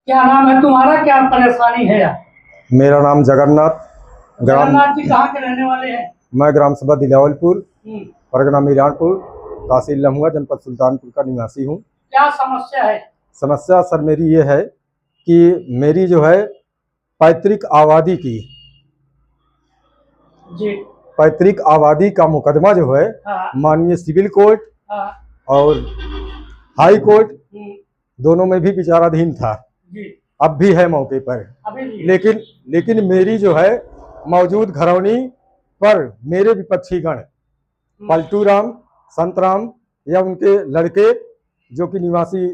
क्या नाम है तुम्हारा, क्या परेशानी है? मेरा नाम जगन्नाथ। जगन्नाथ जी कहाँ के रहने वाले हैं? मैं ग्राम सभा दिलावलपुर, हम्म। परगना मीरानपुर, तहसील लम्हुआ, जनपद सुल्तानपुर का निवासी हूँ। क्या समस्या है? समस्या सर मेरी ये है कि मेरी जो है पैतृक आबादी की जी। पैतृक आबादी का मुकदमा जो है हाँ। माननीय सिविल कोर्ट हाँ। और हाई कोर्ट दोनों में भी विचाराधीन था। जी। अब भी है मौके पर। अभी भी? लेकिन मेरी जो है मौजूद घरौनी पर मेरे विपक्षी गण पलटू राम, संतराम या उनके लड़के जो कि निवासी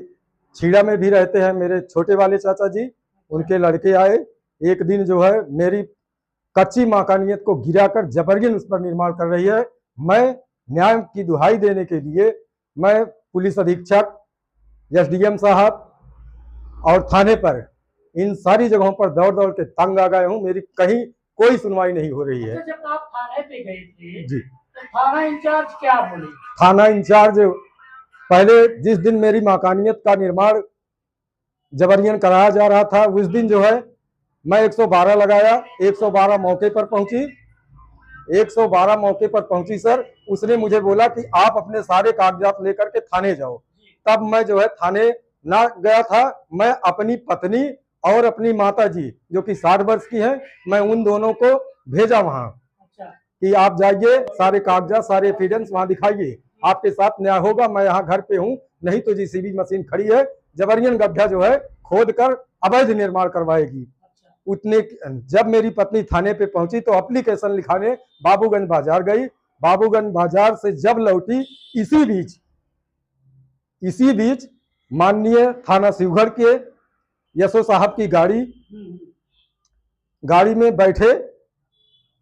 छीड़ा में भी रहते हैं, मेरे छोटे वाले चाचा जी, उनके लड़के आए। एक दिन जो है मेरी कच्ची मकानियत को गिराकर जबरन उस पर निर्माण कर रही है। मैं न्याय की दुहाई देने के लिए मैं पुलिस अधीक्षक, एसडीएम साहब और थाने पर, इन सारी जगहों पर दौड़ दौड़ के तंग आ गए हूँ। मेरी कहीं कोई सुनवाई नहीं हो रही है। जब आप थाने पे गए थे जी, तो थाना इंचार्ज क्या बोले? थाना इंचार्ज पहले जिस दिन मेरी मकानियत का निर्माण जबरन कराया जा रहा था उस दिन जो है मैं 112 लगाया, 112 मौके पर पहुंची। 112 मौके पर पहुंची सर, उसने मुझे बोला कि आप अपने सारे कागजात लेकर के थाने जाओ। तब मैं जो है थाने ना गया था। मैं अपनी पत्नी और अपनी माता जी जो कि 60 वर्ष की हैं, मैं उन दोनों को भेजा वहां कि आप जाइए, सारे कागजात, सारे एविडेंस वहां दिखाइए, आपके साथ न्याय होगा। मैं यहाँ घर पे हूँ, नहीं तो जीसीबी मशीन खड़ी है, जबरन गड्ढा जो है खोद कर अवैध निर्माण करवाएगी। उतने जब मेरी पत्नी थाने पे पहुंची तो एप्लीकेशन लिखाने बाबूगंज बाजार गई। बाबूगंज बाजार से जब लौटी, इसी बीच माननीय थाना शिवगढ़ के यशो साहब की गाड़ी में बैठे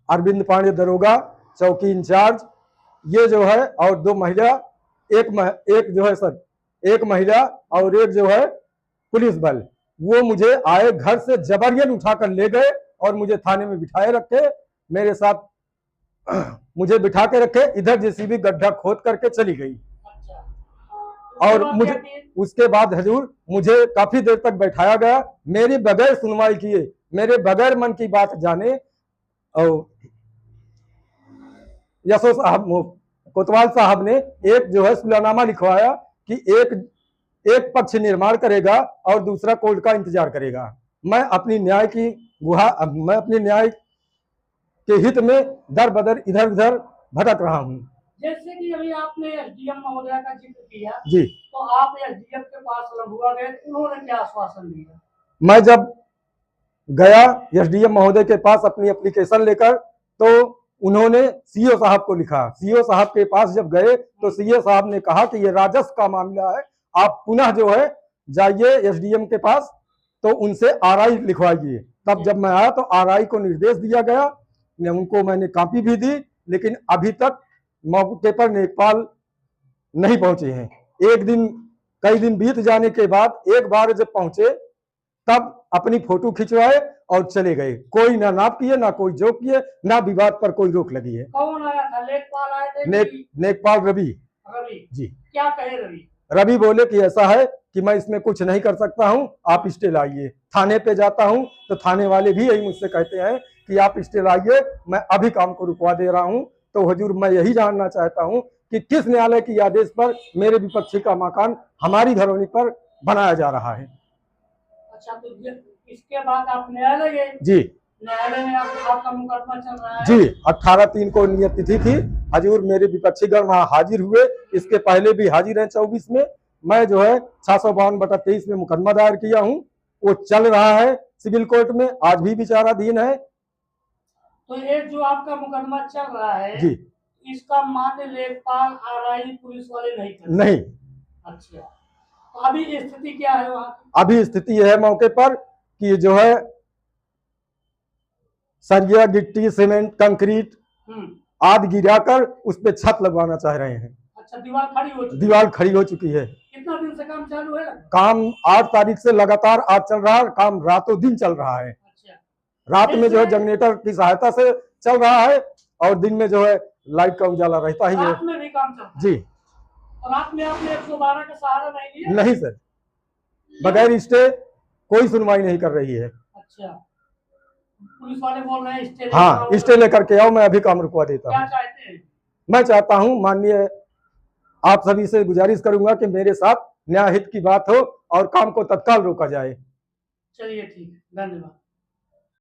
अरविंद पांडे दरोगा, चौकी इंचार्ज, ये जो है और दो महिला, एक जो है सर, एक महिला और एक जो है पुलिस बल, वो मुझे आए घर से जबरन उठाकर ले गए और मुझे थाने में बिठाए रखे। मेरे साथ मुझे बिठा के रखे, इधर जेसीबी गड्ढा खोद करके चली गई। और मुझे उसके बाद हजूर मुझे काफी देर तक बैठाया गया, मेरी बगैर सुनवाई किए, मेरे बगैर मन की बात जाने। और यशो साहब, कोतवाल साहब ने एक जो है सुलहनामा लिखवाया कि एक पक्ष निर्माण करेगा और दूसरा कोर्ट का इंतजार करेगा। मैं अपनी न्याय के हित में दर बदर इधर उधर भटक रहा हूँ। जैसे कि अभी आपने एसडीएम महोदय का जिक्र किया जी, तो आप एसडीएम के पास लम्हुआ गए, उन्होंने क्या आश्वासन दिया? मैं जब गया एसडीएम महोदय के पास अपनी एप्लीकेशन लेकर, तो उन्होंने सीओ साहब को लिखा। सीओ साहब के पास जब गए तो सीओ साहब ने कहा कि ये राजस्व का मामला है, आप पुनः जो है जाइए एसडीएम के पास, तो उनसे आरआई लिखवाइए। तब जब मैं आया तो आरआई को निर्देश दिया गया, उनको मैंने कॉपी भी दी, लेकिन अभी तक मौके पर लेखपाल नहीं पहुंचे हैं। कई दिन बीत जाने के बाद एक बार जब पहुंचे तब अपनी फोटो खिंचवाए और चले गए। कोई ना नाप किए, ना कोई जोक किए, ना विवाद पर कोई रोक लगी है। कौन आया था? लेखपाल आए थे? लेखपाल रवि जी। क्या कहे रवि? रवि बोले कि ऐसा है कि मैं इसमें कुछ नहीं कर सकता हूं, आप स्टे लाइए। थाने पे जाता हूं तो थाने वाले भी यही मुझसे कहते हैं कि आप स्टे लाइए, मैं अभी काम को रुकवा दे रहा हूं। तो हुजूर, मैं यही जानना चाहता हूं कि किस न्यायालय की आदेश पर मेरे विपक्षी का मकान हमारी घरौनी पर बनाया जा रहा है। अच्छा, तो इसके बाद आप न्यायालय गए? जी, न्यायालय में आपका मुकदमा चल रहा है? जी, 18/3 को नियत तिथि थी। हजूर, मेरे विपक्षीगण वहां हाजिर हुए, इसके पहले भी हाजिर हैं 24 में। मैं जो है 652/23 में मुकदमा दायर किया हूं, वो चल रहा है सिविल कोर्ट में, आज भी विचाराधीन है। तो ये जो आपका मुकदमा चल रहा है जी, इसका मान्य लेखपाल, आरआई, पुलिस वाले नहीं करते? नहीं। अच्छा, तो अभी स्थिति क्या है वहाँ की? अभी स्थिति यह है मौके पर कि जो है सरिया, गिट्टी, सीमेंट, कंक्रीट आदि गिराकर उस पे छत लगवाना चाह रहे हैं। अच्छा, दीवार खड़ी हो चुकी है? कितना दिन से काम चालू है? काम 8 तारीख से लगातार आज चल रहा है, काम रातों दिन चल रहा है। अच्छा, रात में जो है जनरेटर की सहायता से चल रहा है और दिन में जो है लाइट का उजाला रहता ही है। रात में भी काम चल रहा है? जी। रात में आपने 112 का सहारा नहीं लिया? नहीं सर, बगैर स्टे कोई सुनवाई नहीं कर रही है। अच्छा, पुलिस वाले बोल रहे हैं स्टे लेकर हाँ, आओ। स्टे लेकर के आओ, मैं अभी काम रुकवा देता क्या हूँ। चाहते हैं? मैं चाहता हूँ माननीय आप सभी से गुजारिश करूंगा कि मेरे साथ न्याय हित की बात हो और काम को तत्काल रोका जाए। चलिए ठीक है, धन्यवाद।